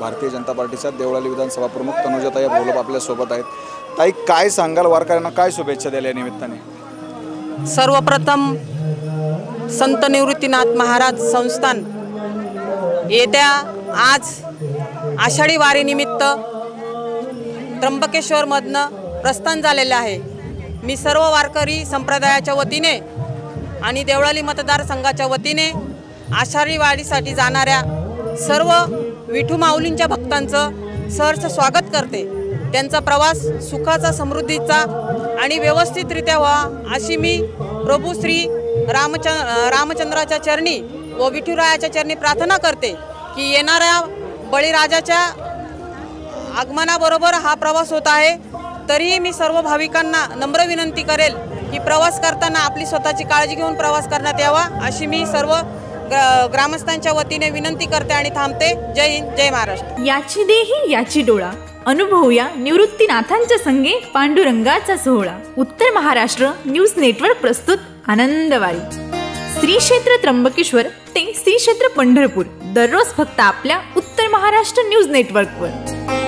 भारतीय जनता पार्टीच्या देवळाली विधानसभा प्रमुख तनुजाताई भोलप आपल्यासोबत आहेत। ताई, काय सांगाल, वारकऱ्यांना काय शुभेच्छा द्याल या निमित्ताने? सर्वप्रथम संत निवृत्तीनाथ महाराज संस्थान येत्या आज आषाढी वारीनिमित्त त्र्यंबकेश्वरमधनं प्रस्थान झालेले आहे। मी सर्व वारकरी संप्रदायाच्या वतीने आणि देवळाली मतदारसंघाच्या वतीने आषाढी वारीसाठी जाणाऱ्या सर्व विठू माऊलींच्या भक्तांचं सहर्ष स्वागत करते। त्यांचा प्रवास सुखाचा, समृद्धीचा आणि व्यवस्थितरित्या व्हावा अशी मी प्रभू श्री रामचंद्राच्या चरणी व विठुरायाच्या चरणी प्रार्थना करते की येणाऱ्या बळीराजाच्या आगमनाबरोबर हा प्रवास होत आहे। तरीही मी सर्व भाविकांना नम्र विनंती करेल की प्रवास करताना आपली स्वतःची काळजी घेऊन प्रवास करण्यात यावा अशी मी सर्व ग्रामस्थांच्या वतीने विनंती करते आणि थांबते। जय हिंद, जय महाराष्ट्र। याची देही याची डोळा, अनुभवूया निवृत्तीनाथांच्या संगे पांडुरंगाचा सोहळा। उत्तर महाराष्ट्र न्यूज नेटवर्क प्रस्तुत आनंदवारी। श्री क्षेत्र त्र्यंबकेश्वर ते श्री क्षेत्र पंढरपूर, दररोज फक्त आपल्या उत्तर महाराष्ट्र न्यूज नेटवर्कवर।